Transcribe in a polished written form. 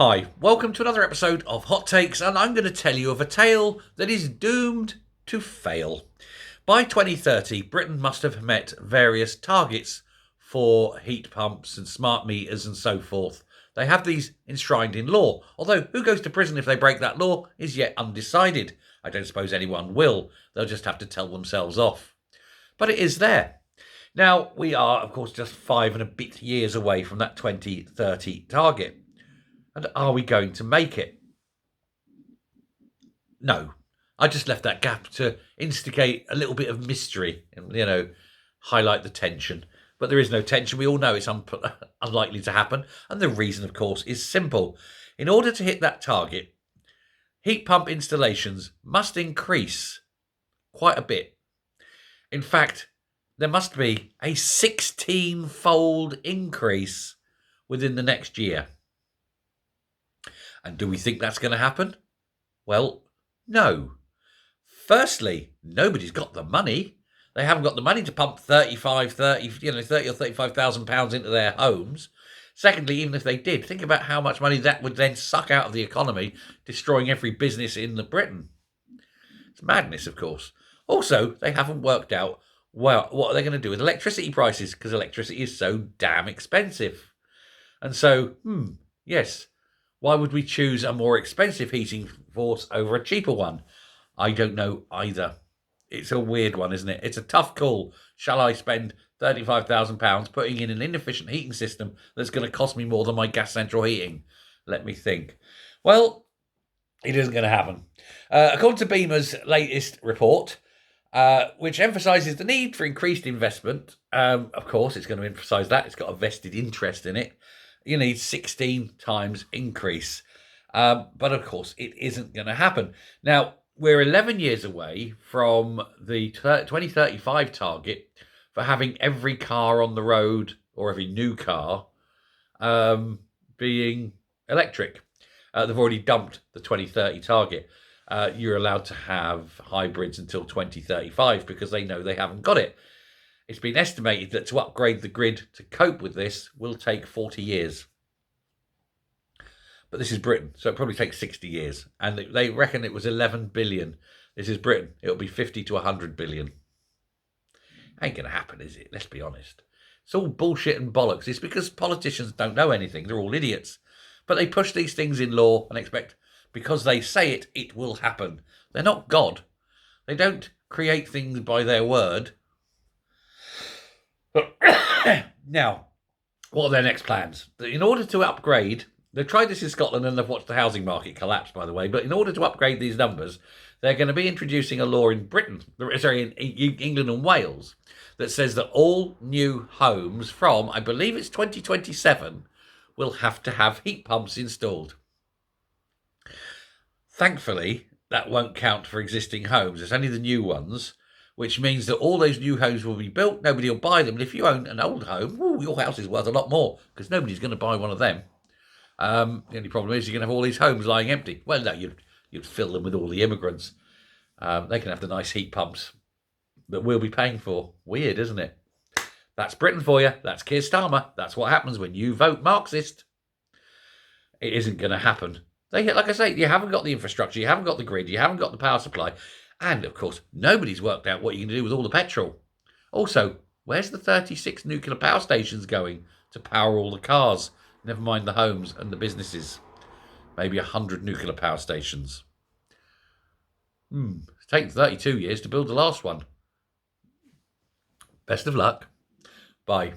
Hi, welcome to another episode of Hot Takes, and I'm going to tell you of a tale that is doomed to fail. By 2030, Britain must have met various targets for heat pumps and smart meters and so forth. They have these enshrined in law, although who goes to prison if they break that law is yet undecided. I don't suppose anyone will. They'll just have to tell themselves off. But it is there. Now, we are, of course, just 5 and a bit years away from that 2030 target. And are we going to make it? No. I just left that gap to instigate a little bit of mystery and, highlight the tension. But there is no tension. We all know it's unlikely to happen. And the reason, of course, is simple. In order to hit that target, heat pump installations must increase quite a bit. In fact, there must be a 16-fold increase within the next year. And do we think that's going to happen? Well, no. Firstly, nobody's got the money. They haven't got the money to pump 30 or 35,000 pounds into their homes. Secondly, even if they did, think about how much money that would then suck out of the economy, destroying every business in Britain. It's madness, of course. Also, they haven't worked out, well, what are they going to do with electricity prices? Because electricity is so damn expensive. And so, yes, why would we choose a more expensive heating source over a cheaper one? I don't know either. It's a weird one, isn't it? It's a tough call. Shall I spend £35,000 putting in an inefficient heating system that's going to cost me more than my gas central heating? Let me think. Well, it isn't going to happen. According to BEMA's latest report, which emphasises the need for increased investment, of course, it's going to emphasise that. It's got a vested interest in it. You need 16 times increase. But of course, it isn't going to happen. Now, we're 11 years away from the 2035 target for having every car on the road, or every new car, being electric. They've already dumped the 2030 target. You're allowed to have hybrids until 2035 because they know they haven't got it. It's been estimated that to upgrade the grid to cope with this will take 40 years. But this is Britain, so it probably takes 60 years. And they reckon it was 11 billion. This is Britain. It'll be 50 to 100 billion. Ain't going to happen, is it? Let's be honest. It's all bullshit and bollocks. It's because politicians don't know anything. They're all idiots. But they push these things in law and expect, because they say it, it will happen. They're not God. They don't create things by their word. Now, what are their next plans? In order to upgrade, they've tried this in Scotland and they've watched the housing market collapse, by the way, but in order to upgrade these numbers, they're going to be introducing a law in in England and Wales, that says that all new homes from, I believe it's 2027, will have to have heat pumps installed. Thankfully, that won't count for existing homes. It's only the new ones, which means that all those new homes will be built. Nobody will buy them. And if you own an old home, your house is worth a lot more because nobody's going to buy one of them. The only problem is you're going to have all these homes lying empty. Well, no, you'd fill them with all the immigrants. They can have the nice heat pumps that we'll be paying for. Weird, isn't it? That's Britain for you. That's Keir Starmer. That's what happens when you vote Marxist. It isn't going to happen. Like I say, you haven't got the infrastructure, you haven't got the grid, you haven't got the power supply. And, of course, nobody's worked out what you can do with all the petrol. Also, where's the 36 nuclear power stations going to power all the cars? Never mind the homes and the businesses. Maybe 100 nuclear power stations. It's taken 32 years to build the last one. Best of luck. Bye.